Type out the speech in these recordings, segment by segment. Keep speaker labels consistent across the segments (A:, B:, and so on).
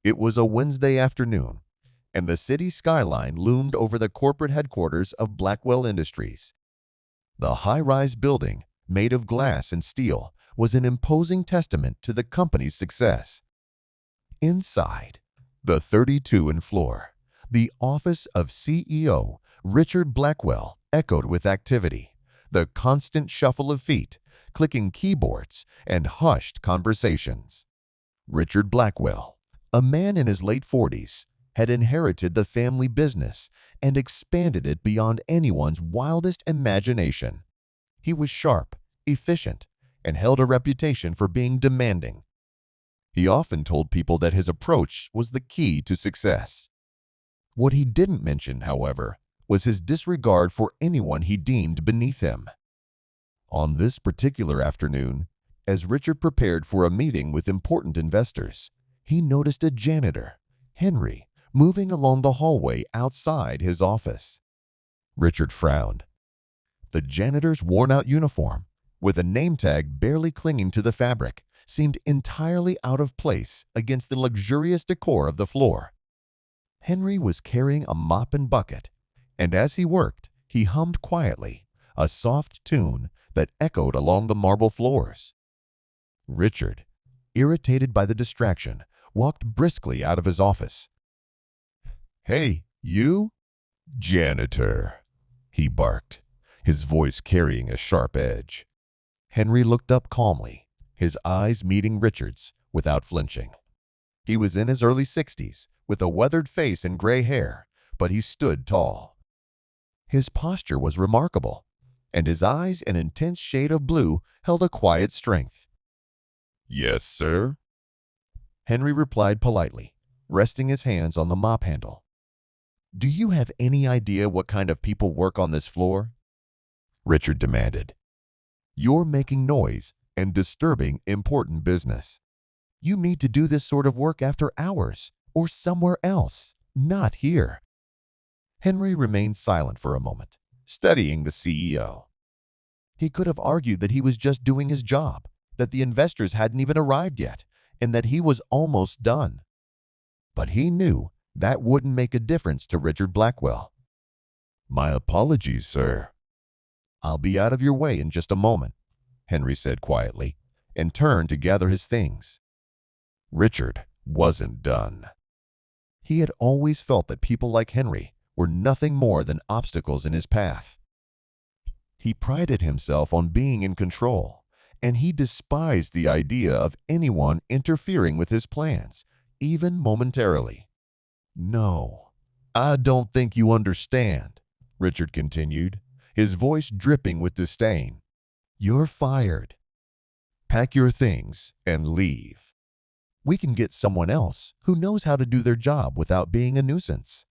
A: It was a Wednesday afternoon, and the city skyline loomed over the corporate headquarters of Blackwell Industries. The high-rise building, made of glass and steel, was an imposing testament to the company's success. Inside, the 32nd floor, the office of CEO Richard Blackwell echoed with activity, the constant shuffle of feet, clicking keyboards, and hushed conversations. Richard Blackwell, a man in his late 40s, had inherited the family business and expanded it beyond anyone's wildest imagination. He was sharp, efficient, and held a reputation for being demanding. He often told people that his approach was the key to success. What he didn't mention, however, was his disregard for anyone he deemed beneath him. On this particular afternoon, as Richard prepared for a meeting with important investors, he noticed a janitor, Henry, moving along the hallway outside his office. Richard frowned. The janitor's worn-out uniform, with a name tag barely clinging to the fabric, seemed entirely out of place against the luxurious decor of the floor. Henry was carrying a mop and bucket, and as he worked, he hummed quietly, a soft tune that echoed along the marble floors. Richard, irritated by the distraction, walked briskly out of his office. "Hey, you? Janitor," he barked, his voice carrying a sharp edge. Henry looked up calmly, his eyes meeting Richard's without flinching. He was in his early 60s, with a weathered face and gray hair, but he stood tall. His posture was remarkable, and his eyes, an intense shade of blue, held a quiet strength. "Yes, sir," Henry replied politely, resting his hands on the mop handle. "Do you have any idea what kind of people work on this floor?" Richard demanded. "You're making noise and disturbing important business. You need to do this sort of work after hours or somewhere else, not here." Henry remained silent for a moment, studying the CEO. He could have argued that he was just doing his job, that the investors hadn't even arrived yet, and that he was almost done. But he knew that wouldn't make a difference to Richard Blackwell. "My apologies, sir." "I'll be out of your way in just a moment," Henry said quietly, and turned to gather his things. Richard wasn't done. He had always felt that people like Henry were nothing more than obstacles in his path. He prided himself on being in control, and he despised the idea of anyone interfering with his plans, even momentarily. "No, I don't think you understand," Richard continued, his voice dripping with disdain. "You're fired. Pack your things and leave. We can get someone else who knows how to do their job without being a nuisance."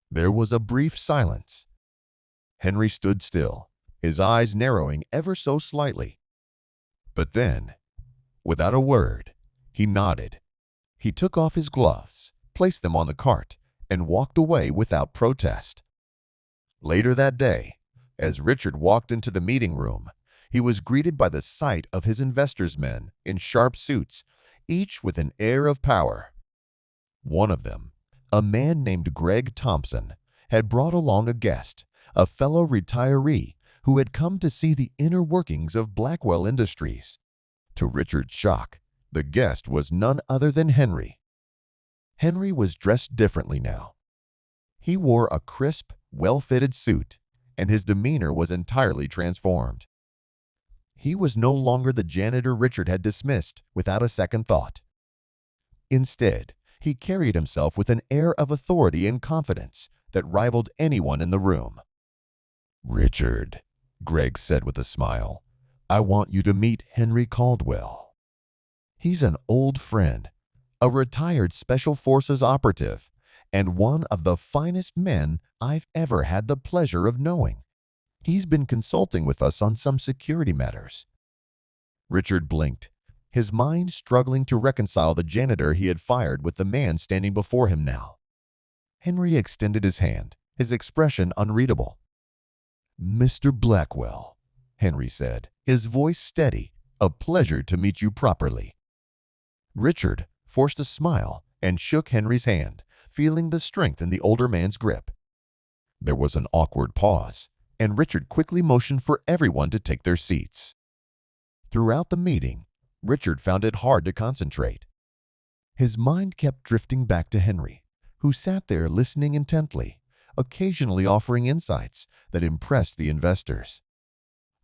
A: There was a brief silence. Henry stood still, his eyes narrowing ever so slightly. But then, without a word, he nodded. He took off his gloves, placed them on the cart, and walked away without protest. Later that day, as Richard walked into the meeting room, he was greeted by the sight of his investors' men in sharp suits, each with an air of power. One of them, a man named Greg Thompson, had brought along a guest, a fellow retiree who had come to see the inner workings of Blackwell Industries. To Richard's shock, the guest was none other than Henry. Henry was dressed differently now. He wore a crisp, well-fitted suit, and his demeanor was entirely transformed. He was no longer the janitor Richard had dismissed without a second thought. Instead, he carried himself with an air of authority and confidence that rivaled anyone in the room. "Richard," Greg said with a smile, "I want you to meet Henry Caldwell. He's an old friend, a retired Special Forces operative, and one of the finest men I've ever had the pleasure of knowing. He's been consulting with us on some security matters." Richard blinked, his mind struggling to reconcile the janitor he had fired with the man standing before him now. Henry extended his hand, his expression unreadable. "Mr. Blackwell," Henry said, his voice steady, "a pleasure to meet you properly." Richard forced a smile and shook Henry's hand, feeling the strength in the older man's grip. There was an awkward pause, and Richard quickly motioned for everyone to take their seats. Throughout the meeting, Richard found it hard to concentrate. His mind kept drifting back to Henry, who sat there listening intently, occasionally offering insights that impressed the investors.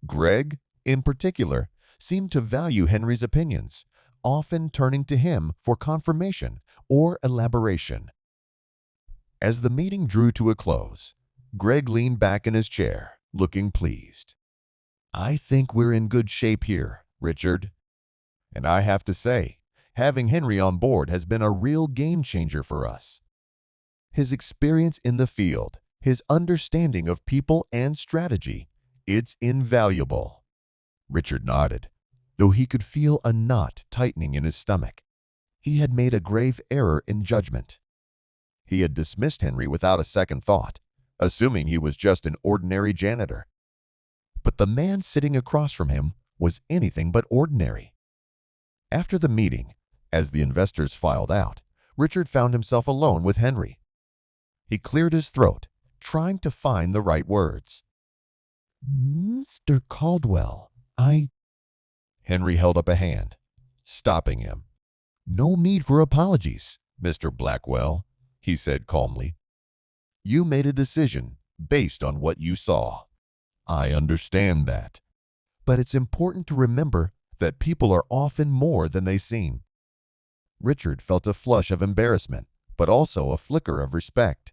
A: Greg, in particular, seemed to value Henry's opinions, often turning to him for confirmation or elaboration. As the meeting drew to a close, Greg leaned back in his chair, looking pleased. "I think we're in good shape here, Richard. And I have to say, having Henry on board has been a real game changer for us. His experience in the field, his understanding of people and strategy, it's invaluable." Richard nodded, though he could feel a knot tightening in his stomach. He had made a grave error in judgment. He had dismissed Henry without a second thought, assuming he was just an ordinary janitor. But the man sitting across from him was anything but ordinary. After the meeting, as the investors filed out, Richard found himself alone with Henry. He cleared his throat, trying to find the right words. "Mr. Caldwell, Henry held up a hand, stopping him. "No need for apologies, Mr. Blackwell," he said calmly. "You made a decision based on what you saw. I understand that. But it's important to remember that people are often more than they seem." Richard felt a flush of embarrassment, but also a flicker of respect.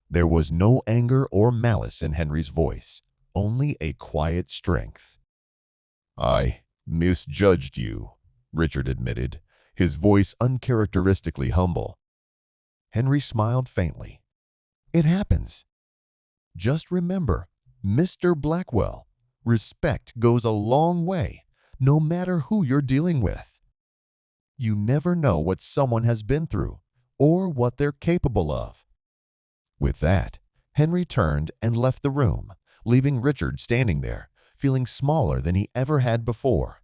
A: There was no anger or malice in Henry's voice, only a quiet strength. "I misjudged you," Richard admitted, his voice uncharacteristically humble. Henry smiled faintly. "It happens. Just remember, Mr. Blackwell, respect goes a long way, no matter who you're dealing with. You never know what someone has been through or what they're capable of." With that, Henry turned and left the room, leaving Richard standing there, feeling smaller than he ever had before.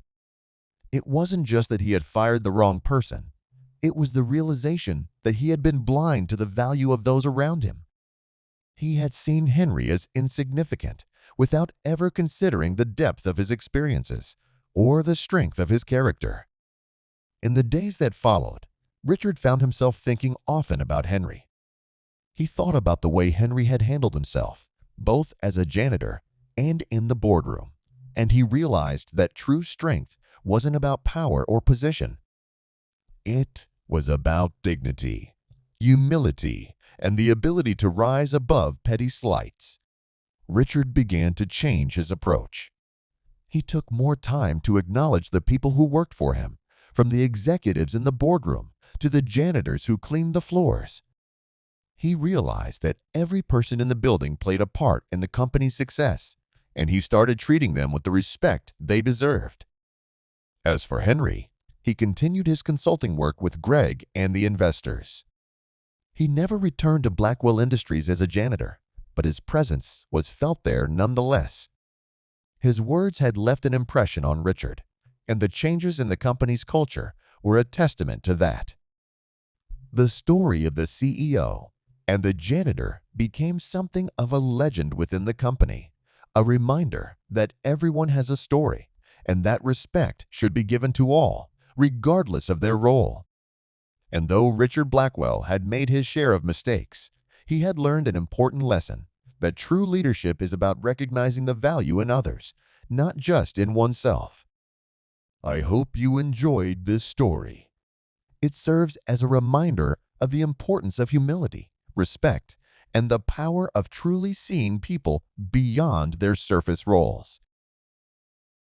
A: It wasn't just that he had fired the wrong person. It was the realization that he had been blind to the value of those around him. He had seen Henry as insignificant without ever considering the depth of his experiences or the strength of his character. In the days that followed, Richard found himself thinking often about Henry. He thought about the way Henry had handled himself, both as a janitor and in the boardroom, and he realized that true strength wasn't about power or position. It was about dignity, humility, and the ability to rise above petty slights. Richard began to change his approach. He took more time to acknowledge the people who worked for him, from the executives in the boardroom to the janitors who cleaned the floors. He realized that every person in the building played a part in the company's success, and he started treating them with the respect they deserved. As for Henry, he continued his consulting work with Greg and the investors. He never returned to Blackwell Industries as a janitor, but his presence was felt there nonetheless. His words had left an impression on Richard, and the changes in the company's culture were a testament to that. The story of the CEO and the janitor became something of a legend within the company, a reminder that everyone has a story and that respect should be given to all, regardless of their role. And though Richard Blackwell had made his share of mistakes, he had learned an important lesson, that true leadership is about recognizing the value in others, not just in oneself. I hope you enjoyed this story. It serves as a reminder of the importance of humility, respect, and the power of truly seeing people beyond their surface roles.